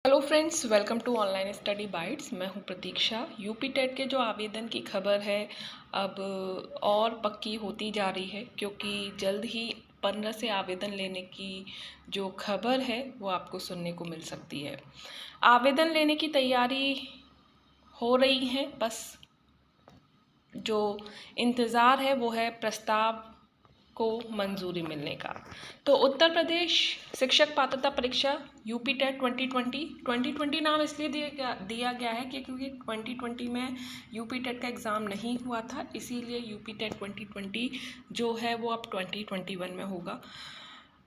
Hello friends, welcome to online study bytes. मैं हूं प्रतीक्षा। UP TET के जो आवेदन की खबर है अब और पक्की होती जा रही है, क्योंकि जल्द ही 15 से आवेदन लेने की जो खबर है वो आपको सुनने को मिल सकती है। आवेदन लेने की तैयारी हो रही है, बस जो इंतज़ार है वो है प्रस्ताव को मंजूरी मिलने का। तो उत्तर प्रदेश शिक्षक पात्रता परीक्षा यूपी टेट 2020 नाम इसलिए दिया गया है कि क्योंकि 2020 में यूपी टेट का एग्ज़ाम नहीं हुआ था, इसीलिए यूपी टेट 2020 जो है वो अब 2021 में होगा।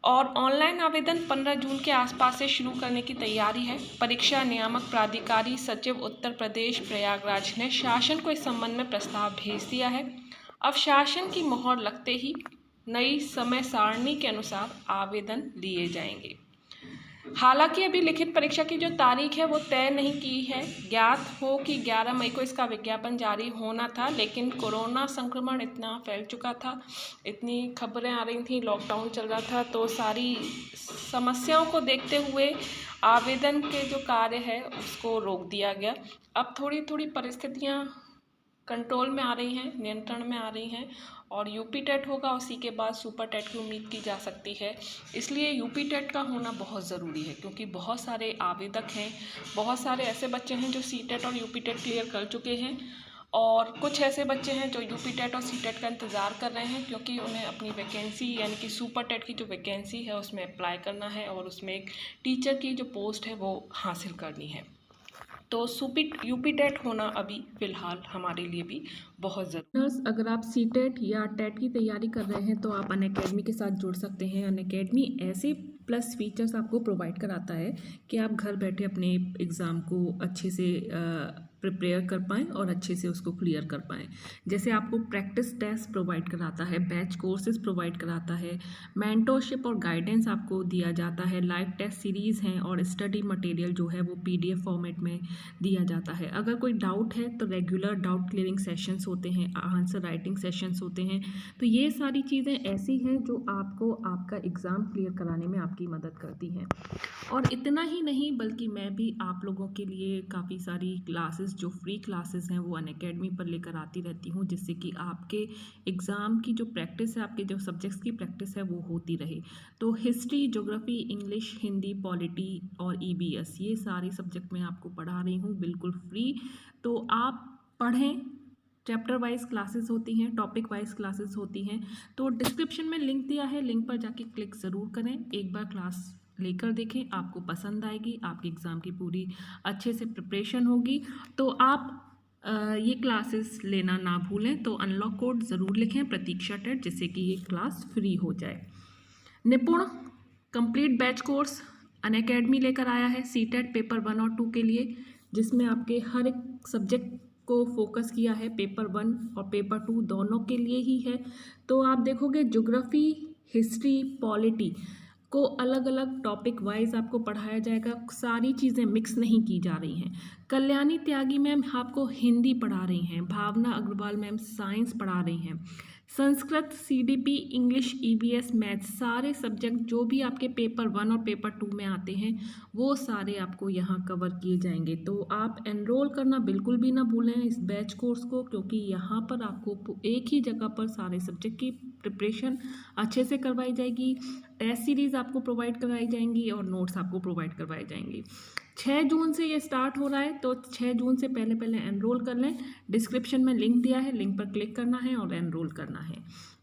और ऑनलाइन आवेदन 15 जून के आसपास से शुरू करने की तैयारी है। परीक्षा नियामक प्राधिकारी सचिव उत्तर प्रदेश प्रयागराज ने शासन को इस संबंध में प्रस्ताव भेज दिया है। अब शासन की मोहर लगते ही नई समय सारणी के अनुसार आवेदन लिए जाएंगे। हालांकि अभी लिखित परीक्षा की जो तारीख है वो तय नहीं की है। ज्ञात हो कि 11 मई को इसका विज्ञापन जारी होना था, लेकिन कोरोना संक्रमण इतना फैल चुका था, इतनी खबरें आ रही थी, लॉकडाउन चल रहा था, तो सारी समस्याओं को देखते हुए आवेदन के जो कार्य है उसको रोक दिया गया। अब थोड़ी थोड़ी परिस्थितियाँ कंट्रोल में आ रही हैं, नियंत्रण में आ रही हैं, और यूपी टेट होगा, उसी के बाद सुपर टेट की उम्मीद की जा सकती है। इसलिए यूपी टेट का होना बहुत ज़रूरी है, क्योंकि बहुत सारे आवेदक हैं, बहुत सारे ऐसे बच्चे हैं जो सी टेट और यूपी टेट क्लियर कर चुके हैं, और कुछ ऐसे बच्चे हैं जो यूपी टेट और सी टेट का इंतज़ार कर रहे हैं, क्योंकि उन्हें अपनी वैकेंसी यानी कि सुपर टेट की जो वैकेंसी है उसमें अप्लाई करना है और उसमें एक टीचर की जो पोस्ट है वो हासिल करनी है। तो यूपी टेट होना अभी फ़िलहाल हमारे लिए भी बहुत ज़रूरी। अगर आप सी टेट या टेट की तैयारी कर रहे हैं तो आप अनअकैडमी के साथ जुड़ सकते हैं। अनअकैडमी ऐसे प्लस फीचर्स आपको प्रोवाइड कराता है कि आप घर बैठे अपने एग्ज़ाम को अच्छे से प्रिपेयर कर पाएँ और अच्छे से उसको क्लियर कर पाएँ। जैसे आपको प्रैक्टिस टेस्ट प्रोवाइड कराता है, बैच कोर्सेज प्रोवाइड कराता है, मेंटरशिप और गाइडेंस आपको दिया जाता है, लाइव टेस्ट सीरीज़ हैं और स्टडी मटेरियल जो है वो PDF फॉर्मेट में दिया जाता है। अगर कोई डाउट है तो रेगुलर डाउट क्लियरिंग सेशंस होते हैं, आंसर राइटिंग सेशंस होते हैं। तो ये सारी चीज़ें ऐसी हैं जो आपको आपका एग्ज़ाम क्लियर कराने में आपकी मदद करती हैं। और इतना ही नहीं, बल्कि मैं भी आप लोगों के लिए काफ़ी सारी क्लासेस जो फ्री क्लासेस हैं वो अनअकैडमी पर लेकर आती रहती हूँ, जिससे कि आपके एग्ज़ाम की जो प्रैक्टिस है, आपके जो सब्जेक्ट्स की प्रैक्टिस है वो होती रहे। तो history, geography, English, Hindi, polity और EBS ये सारे सब्जेक्ट मैं आपको पढ़ा रही हूँ बिल्कुल फ्री। तो आप पढ़ें। चैप्टर वाइज क्लासेस होती हैं, टॉपिक वाइज क्लासेस होती हैं। तो डिस्क्रिप्शन में लिंक दिया है, लिंक पर जाके क्लिक ज़रूर करें, एक बार क्लास लेकर देखें, आपको पसंद आएगी, आपके एग्ज़ाम की पूरी अच्छे से प्रिपरेशन होगी। तो आप ये क्लासेस लेना ना भूलें। तो अनलॉक कोड ज़रूर लिखें प्रतीक्षा टेट, जिससे कि ये क्लास फ्री हो जाए। निपुण कंप्लीट बैच कोर्स अनअकैडमी लेकर आया है सी टेट पेपर 1 और 2 के लिए, जिसमें आपके हर एक सब्जेक्ट को फोकस किया है। पेपर 1 और पेपर 2 दोनों के लिए ही है। तो आप देखोगे ज्योग्राफी, हिस्ट्री, पॉलिटी को अलग अलग टॉपिक वाइज आपको पढ़ाया जाएगा। सारी चीज़ें मिक्स नहीं की जा रही हैं। कल्याणी त्यागी मैम आपको हिंदी पढ़ा रही हैं, भावना अग्रवाल मैम साइंस पढ़ा रही हैं, Sanskrit, CDP, English, EVS, maths सारे सब्जेक्ट जो भी आपके पेपर 1 और पेपर 2 में आते हैं वो सारे आपको यहाँ कवर किए जाएंगे। तो आप एनरोल करना बिल्कुल भी ना भूलें इस बैच कोर्स को, क्योंकि यहाँ पर आपको एक ही जगह पर सारे सब्जेक्ट की प्रिपरेशन अच्छे से करवाई जाएगी, टेस्ट सीरीज़ आपको प्रोवाइड करवाई जाएंगी और नोट्स आपको प्रोवाइड करवाए जाएंगे। 6 जून से ये स्टार्ट हो रहा है, तो 6 जून से पहले पहले एनरोल कर लें। डिस्क्रिप्शन में लिंक दिया है, लिंक पर क्लिक करना है और एनरोल करना है।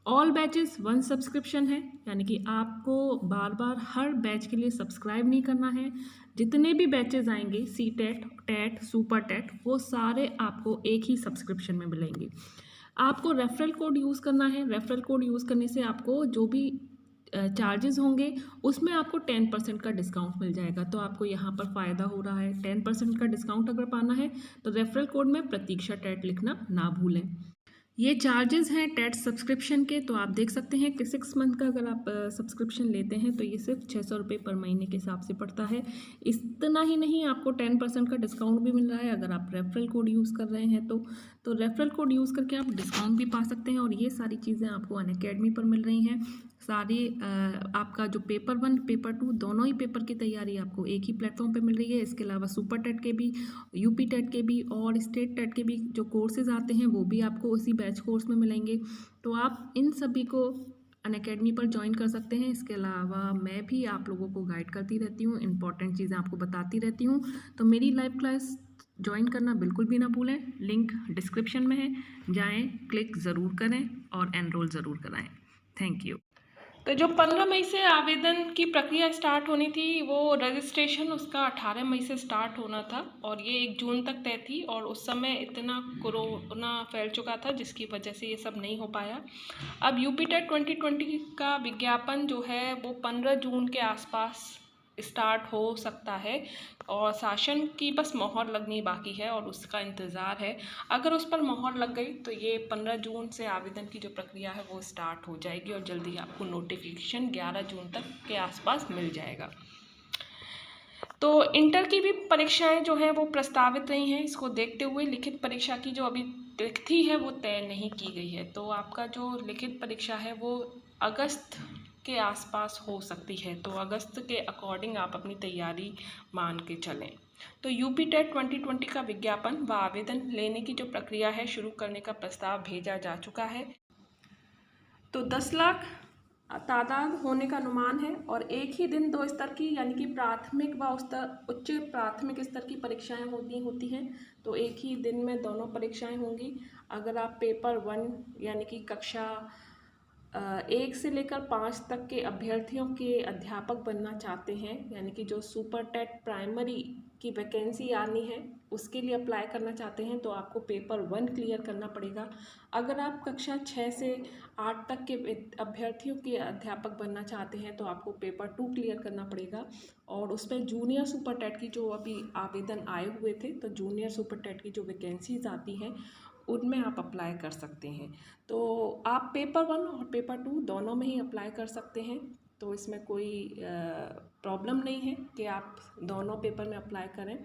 ऑल बैचेस 1 सब्सक्रिप्शन है, यानी कि आपको बार बार हर बैच के लिए सब्सक्राइब नहीं करना है। जितने भी बैचेस आएंगे C TET, TET, super TET, वो सारे आपको एक ही सब्सक्रिप्शन में मिलेंगे। आपको रेफरल कोड यूज़ करना है। रेफरल कोड यूज़ करने से आपको जो भी चार्जेस होंगे उसमें आपको 10% का डिस्काउंट मिल जाएगा। तो आपको यहाँ पर फ़ायदा हो रहा है। 10% का डिस्काउंट अगर पाना है तो रेफरल कोड में प्रतीक्षा टेट लिखना ना भूलें। ये चार्जेस हैं टेट सब्सक्रिप्शन के, तो आप देख सकते हैं कि 6 मंथ का अगर आप सब्सक्रिप्शन लेते हैं तो ये सिर्फ 600 रुपये पर महीने के हिसाब से पड़ता है। इतना ही नहीं, आपको 10% का डिस्काउंट भी मिल रहा है अगर आप रेफरल कोड यूज़ कर रहे हैं तो रेफरल कोड यूज़ करके आप डिस्काउंट भी पा सकते हैं। और ये सारी चीज़ें आपको अनअकैडमी पर मिल रही हैं। सारी आपका जो पेपर 1 पेपर 2 दोनों ही पेपर की तैयारी आपको एक ही प्लेटफॉर्म पे मिल रही है। इसके अलावा सुपर टेट के भी, यूपी टेट के भी और स्टेट टेट के भी जो कोर्सेज आते हैं वो भी आपको उसी बैच कोर्स में मिलेंगे। तो आप इन सभी को अनअकैडमी पर ज्वाइन कर सकते हैं। इसके अलावा मैं भी आप लोगों को गाइड करती रहती हूँ, इंपॉर्टेंट चीज़ें आपको बताती रहती हूँ। तो मेरी लाइव क्लास ज्वाइन करना बिल्कुल भी ना भूलें, लिंक डिस्क्रिप्शन में है, जाएं, क्लिक ज़रूर करें और एनरोल ज़रूर कराएं। Thank you. तो जो 15 मई से आवेदन की प्रक्रिया स्टार्ट होनी थी, वो रजिस्ट्रेशन उसका 18 मई से स्टार्ट होना था और ये 1 जून तक तय थी। और उस समय इतना कोरोना फैल चुका था जिसकी वजह से ये सब नहीं हो पाया। अब यूपी टेट 2020 का विज्ञापन जो है वो 15 जून के आसपास स्टार्ट हो सकता है और शासन की बस मोहर लगनी बाकी है और उसका इंतज़ार है। अगर उस पर मोहर लग गई तो ये 15 जून से आवेदन की जो प्रक्रिया है वो स्टार्ट हो जाएगी और जल्दी आपको नोटिफिकेशन 11 जून तक के आसपास मिल जाएगा। तो इंटर की भी परीक्षाएं जो हैं वो प्रस्तावित रही हैं। इसको देखते हुए लिखित परीक्षा की जो अभी तिथि है वो तय नहीं की गई है। तो आपका जो लिखित परीक्षा है वो अगस्त के आसपास हो सकती है। तो अगस्त के अकॉर्डिंग आप अपनी तैयारी मान के चलें। तो यूपी टेट 2020 का विज्ञापन व आवेदन लेने की जो प्रक्रिया है शुरू करने का प्रस्ताव भेजा जा चुका है। तो 10 लाख तादाद होने का अनुमान है और एक ही दिन 2 स्तर की यानी कि प्राथमिक व उच्च प्राथमिक स्तर की परीक्षाएं होती हैं। तो एक ही दिन में दोनों परीक्षाएं होंगी। अगर आप पेपर 1 यानी कि कक्षा 1 से लेकर 5 तक के अभ्यर्थियों के अध्यापक बनना चाहते हैं, यानी कि जो सुपर टेट प्राइमरी की वैकेंसी आनी है उसके लिए अप्लाई करना चाहते हैं तो आपको पेपर 1 क्लियर करना पड़ेगा। अगर आप कक्षा 6 से 8 तक के अभ्यर्थियों के अध्यापक बनना चाहते हैं तो आपको पेपर 2 क्लियर करना पड़ेगा। और उसमें जूनियर सुपर टेट की जो अभी आवेदन आए हुए थे, तो जूनियर सुपर टेट की जो वैकेंसीज आती हैं उनमें आप अप्लाई कर सकते हैं। तो आप पेपर 1 और पेपर 2 दोनों में ही अप्लाई कर सकते हैं। तो इसमें कोई प्रॉब्लम नहीं है कि आप दोनों पेपर में अप्लाई करें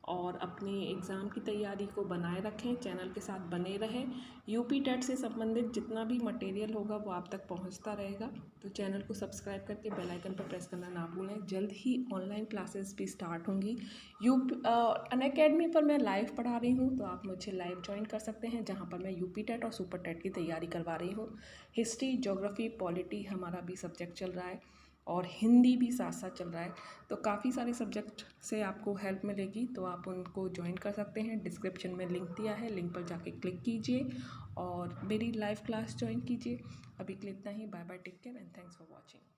और अपनी एग्ज़ाम की तैयारी को बनाए रखें, चैनल के साथ बने रहें। यूपी टेट से संबंधित जितना भी मटेरियल होगा वो आप तक पहुंचता रहेगा। तो चैनल को सब्सक्राइब करके बेल आइकन पर प्रेस करना ना भूलें। जल्द ही ऑनलाइन क्लासेस भी स्टार्ट होंगी। अनअकैडमी पर मैं लाइव पढ़ा रही हूँ, तो आप मुझे लाइव ज्वाइन कर सकते हैं जहाँ पर मैं यूपी टेट और सुपर टेट की तैयारी करवा रही हूँ। हिस्ट्री, ज्योग्राफी, पॉलिटी हमारा भी सब्जेक्ट चल रहा है और हिंदी भी साथ साथ चल रहा है। तो काफ़ी सारे सब्जेक्ट से आपको हेल्प मिलेगी, तो आप उनको ज्वाइन कर सकते हैं। डिस्क्रिप्शन में लिंक दिया है, लिंक पर जाके क्लिक कीजिए और मेरी लाइव क्लास ज्वाइन कीजिए। अभी के लिए इतना ही। Bye bye, take care and thanks for watching.